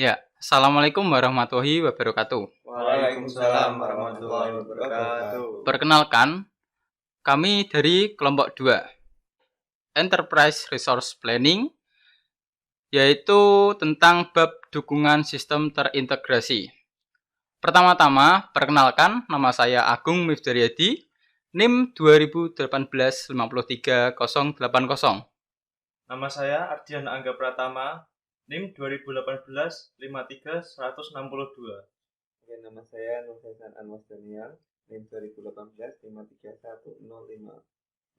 Ya, Assalamualaikum warahmatullahi wabarakatuh. Waalaikumsalam warahmatullahi wabarakatuh. Perkenalkan, kami dari kelompok 2, Enterprise Resource Planning, yaitu tentang bab dukungan sistem terintegrasi. Pertama-tama, perkenalkan, nama saya Agung Mifdaryadi, NIM 2018-53080. Nama saya Ardian Angga Pratama, NIM 2018-53-162. Oke, nama saya Nur Hasan Anwas Daniel, NIM 2018-53105.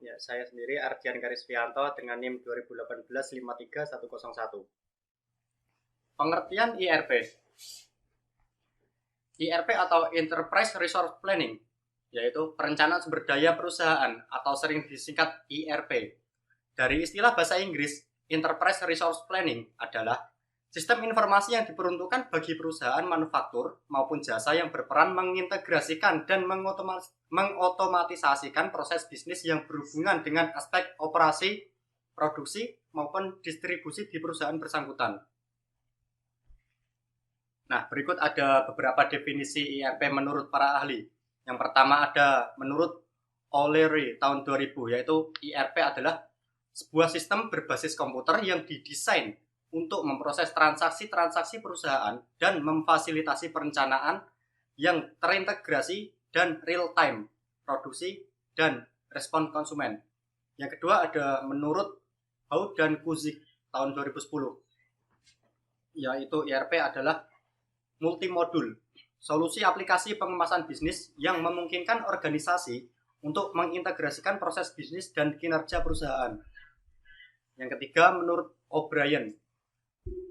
Ya, saya sendiri Ardian Karisvianto dengan NIM 2018-53101. Pengertian IRP. IRP atau Enterprise Resource Planning, yaitu perencanaan sumber daya perusahaan atau sering disingkat IRP. Dari istilah bahasa Inggris, Enterprise Resource Planning adalah sistem informasi yang diperuntukkan bagi perusahaan manufaktur maupun jasa yang berperan mengintegrasikan dan mengotomatisasikan proses bisnis yang berhubungan dengan aspek operasi, produksi, maupun distribusi di perusahaan bersangkutan. Nah, berikut ada beberapa definisi IRP menurut para ahli. Yang pertama ada menurut O'Leary tahun 2000, yaitu IRP adalah sebuah sistem berbasis komputer yang didesain untuk memproses transaksi-transaksi perusahaan dan memfasilitasi perencanaan yang terintegrasi dan real-time, produksi, dan respon konsumen. Yang kedua ada menurut Howe dan Kuzik tahun 2010, yaitu IRP adalah multimodul, solusi aplikasi pengemasan bisnis yang memungkinkan organisasi untuk mengintegrasikan proses bisnis dan kinerja perusahaan. Yang ketiga, menurut O'Brien,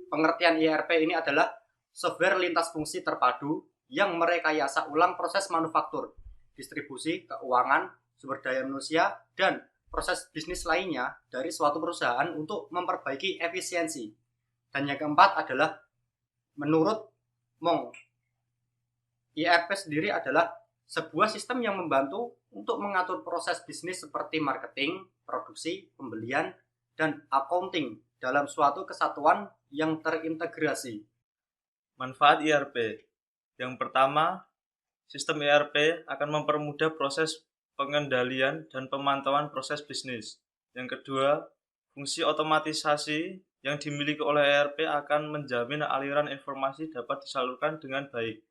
pengertian IRP ini adalah software lintas fungsi terpadu yang merekayasa ulang proses manufaktur, distribusi, keuangan, sumber daya manusia, dan proses bisnis lainnya dari suatu perusahaan untuk memperbaiki efisiensi. Dan yang keempat adalah menurut Mong, IRP sendiri adalah sebuah sistem yang membantu untuk mengatur proses bisnis seperti marketing, produksi, pembelian, dan accounting dalam suatu kesatuan yang terintegrasi. Manfaat IRP. Yang pertama, sistem IRP akan mempermudah proses pengendalian dan pemantauan proses bisnis. Yang kedua, fungsi otomatisasi yang dimiliki oleh IRP akan menjamin aliran informasi dapat disalurkan dengan baik.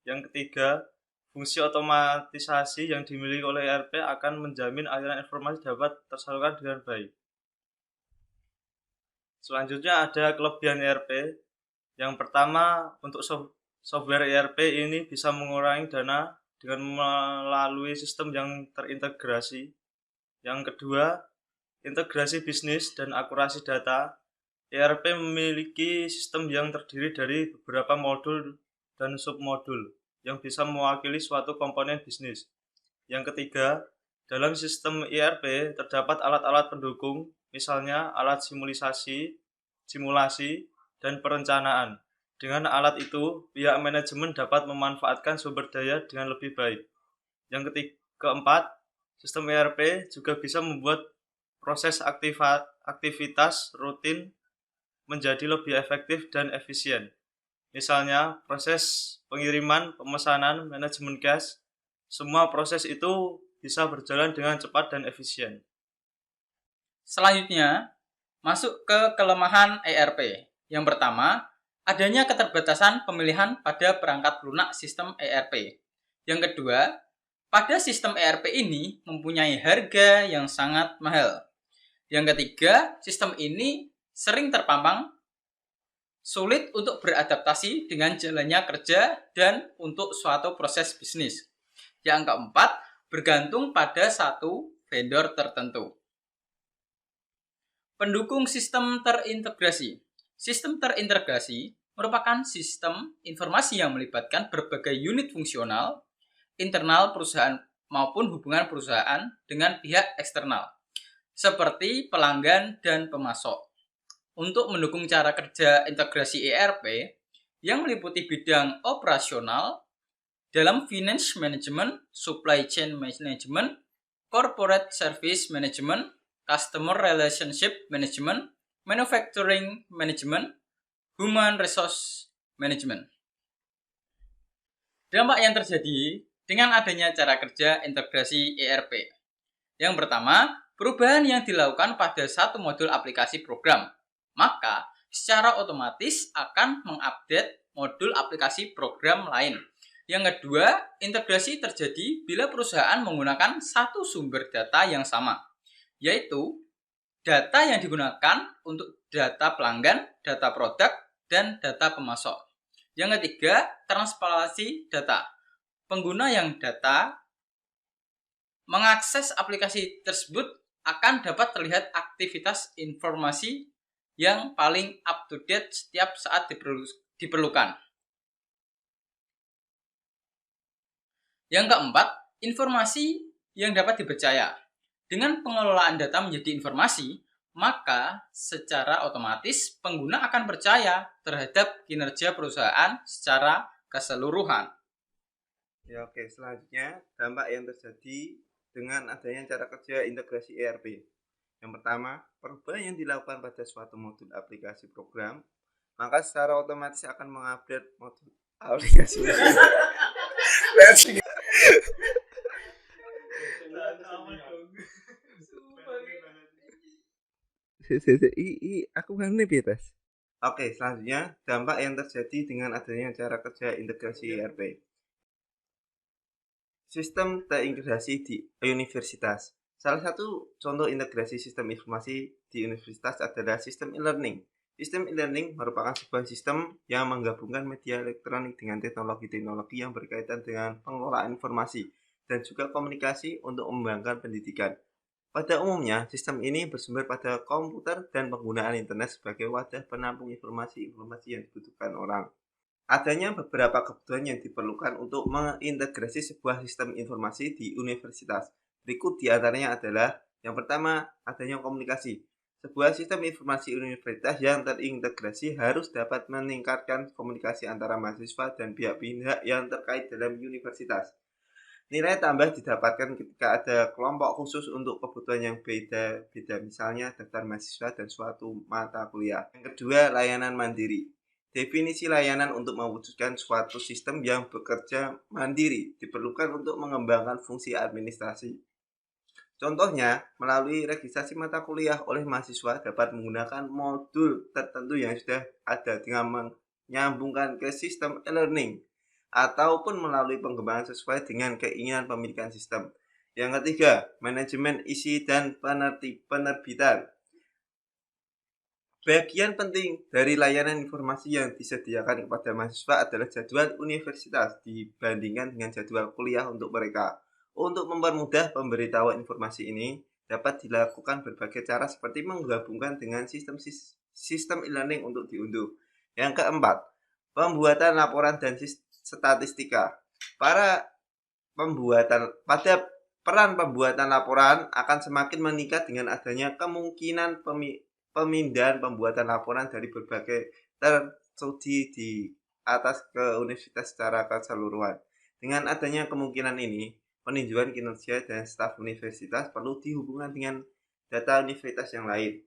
Yang ketiga, fungsi otomatisasi yang dimiliki oleh IRP akan menjamin aliran informasi dapat tersalurkan dengan baik. Selanjutnya ada kelebihan IRP. Yang pertama, untuk software IRP ini bisa mengurangi dana dengan melalui sistem yang terintegrasi. Yang kedua, integrasi bisnis dan akurasi data. IRP memiliki sistem yang terdiri dari beberapa modul dan submodul yang bisa mewakili suatu komponen bisnis. Yang ketiga, dalam sistem IRP terdapat alat-alat pendukung, misalnya alat simulasi, dan perencanaan. Dengan alat itu, pihak manajemen dapat memanfaatkan sumber daya dengan lebih baik. Yang keempat, sistem ERP juga bisa membuat proses aktivitas rutin menjadi lebih efektif dan efisien. Misalnya, proses pengiriman, pemesanan, manajemen cash, semua proses itu bisa berjalan dengan cepat dan efisien. Selanjutnya, masuk ke kelemahan ERP. Yang pertama, adanya keterbatasan pemilihan pada perangkat lunak sistem ERP. Yang kedua, pada sistem ERP ini mempunyai harga yang sangat mahal. Yang ketiga, sistem ini sering terpampang, sulit untuk beradaptasi dengan jalannya kerja dan untuk suatu proses bisnis. Yang keempat, bergantung pada satu vendor tertentu. Pendukung sistem terintegrasi. Sistem terintegrasi merupakan sistem informasi yang melibatkan berbagai unit fungsional, internal perusahaan maupun hubungan perusahaan dengan pihak eksternal, seperti pelanggan dan pemasok. Untuk mendukung cara kerja integrasi ERP yang meliputi bidang operasional dalam finance management, supply chain management, corporate service management, customer relationship management, manufacturing management, human resource manajemen. Dampak yang terjadi dengan adanya cara kerja integrasi ERP. Yang pertama, perubahan yang dilakukan pada satu modul aplikasi program, maka secara otomatis akan mengupdate modul aplikasi program lain. Yang kedua, integrasi terjadi bila perusahaan menggunakan satu sumber data yang sama, yaitu data yang digunakan untuk data pelanggan, data produk, dan data pemasok. Yang ketiga, transparansi data. Pengguna yang data mengakses aplikasi tersebut akan dapat terlihat aktivitas informasi yang paling up to date setiap saat diperlukan. Yang keempat, informasi yang dapat dipercaya. Dengan pengelolaan data menjadi informasi, maka secara otomatis pengguna akan percaya terhadap kinerja perusahaan secara keseluruhan. Ya, oke, selanjutnya dampak yang terjadi dengan adanya cara kerja integrasi ERP. Yang pertama, perubahan yang dilakukan pada suatu modul aplikasi program, maka secara otomatis akan mengupdate modul aplikasi. Aku kan nih Pitas. Oke, selanjutnya dampak yang terjadi dengan adanya cara kerja integrasi ERP. Sistem terintegrasi di universitas. Salah satu contoh integrasi sistem informasi di universitas adalah sistem e-learning. Sistem e-learning merupakan sebuah sistem yang menggabungkan media elektronik dengan teknologi-teknologi yang berkaitan dengan pengelolaan informasi dan juga komunikasi untuk mengembangkan pendidikan. Pada umumnya, sistem ini bersumber pada komputer dan penggunaan internet sebagai wadah penampung informasi-informasi yang dibutuhkan orang. Adanya beberapa kebutuhan yang diperlukan untuk mengintegrasi sebuah sistem informasi di universitas. Berikut diantaranya adalah, yang pertama, adanya komunikasi. Sebuah sistem informasi universitas yang terintegrasi harus dapat meningkatkan komunikasi antara mahasiswa dan pihak-pihak yang terkait dalam universitas. Nilai tambah didapatkan ketika ada kelompok khusus untuk kebutuhan yang beda-beda, misalnya daftar mahasiswa dan suatu mata kuliah. Yang kedua, layanan mandiri. Definisi layanan untuk mewujudkan suatu sistem yang bekerja mandiri diperlukan untuk mengembangkan fungsi administrasi. Contohnya, melalui registrasi mata kuliah oleh mahasiswa dapat menggunakan modul tertentu yang sudah ada dengan menyambungkan ke sistem e-learning, ataupun melalui pengembangan sesuai dengan keinginan pemilikan sistem. Yang ketiga, manajemen isi dan penerbitan. Bagian penting dari layanan informasi yang disediakan kepada mahasiswa adalah jadwal universitas dibandingkan dengan jadwal kuliah untuk mereka. Untuk mempermudah pemberitahuan informasi ini, dapat dilakukan berbagai cara seperti menggabungkan dengan sistem e-learning untuk diunduh. Yang keempat, pembuatan laporan dan statistika. Pada peran pembuatan laporan akan semakin meningkat dengan adanya kemungkinan pemindahan pembuatan laporan dari berbagai studi di atas ke universitas secara keseluruhan. Dengan adanya kemungkinan ini, peninjauan kinerja dan staf universitas perlu dihubungkan dengan data universitas yang lain.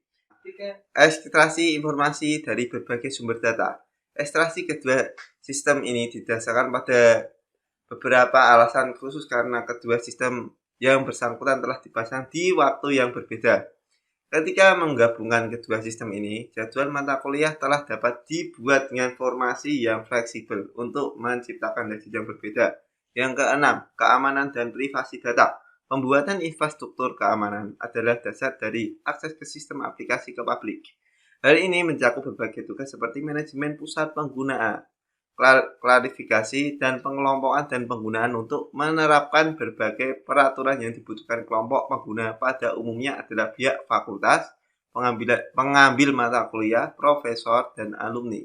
Ekstraksi informasi dari berbagai sumber data. Ekstraksi kedua sistem ini didasarkan pada beberapa alasan khusus karena kedua sistem yang bersangkutan telah dipasang di waktu yang berbeda. Ketika menggabungkan kedua sistem ini, jadwal mata kuliah telah dapat dibuat dengan formasi yang fleksibel untuk menciptakan hasil yang berbeda. Yang keenam, keamanan dan privasi data. Pembuatan infrastruktur keamanan adalah dasar dari akses ke sistem aplikasi ke publik. Hal ini mencakup berbagai tugas seperti manajemen pusat penggunaan, klarifikasi dan pengelompokan dan penggunaan untuk menerapkan berbagai peraturan yang dibutuhkan kelompok pengguna pada umumnya adalah pihak fakultas, pengambil mata kuliah, profesor, dan alumni.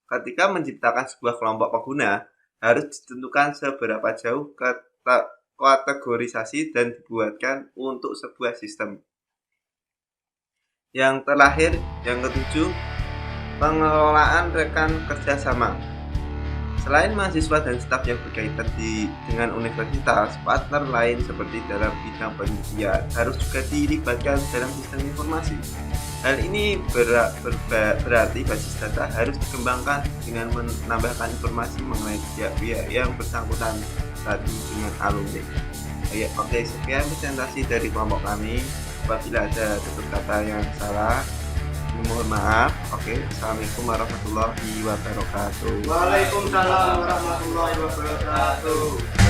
Ketika menciptakan sebuah kelompok pengguna, harus ditentukan seberapa jauh kategorisasi dan dibuatkan untuk sebuah sistem. Yang terakhir, yang ketujuh, pengelolaan rekan kerjasama. Selain mahasiswa dan staf yang berkaitan dengan universitas, partner lain seperti dalam bidang penelitian harus juga dilibatkan dalam sistem informasi. Hal ini berarti basis data harus dikembangkan dengan menambahkan informasi mengenai pihak-pihak yang bersangkutan tadi dengan alumni. Oke, sekian presentasi dari kelompok kami. Apabila ada tutur kata yang salah, mohon maaf. Oke, assalamualaikum warahmatullahi wabarakatuh. Waalaikumsalam warahmatullahi wabarakatuh.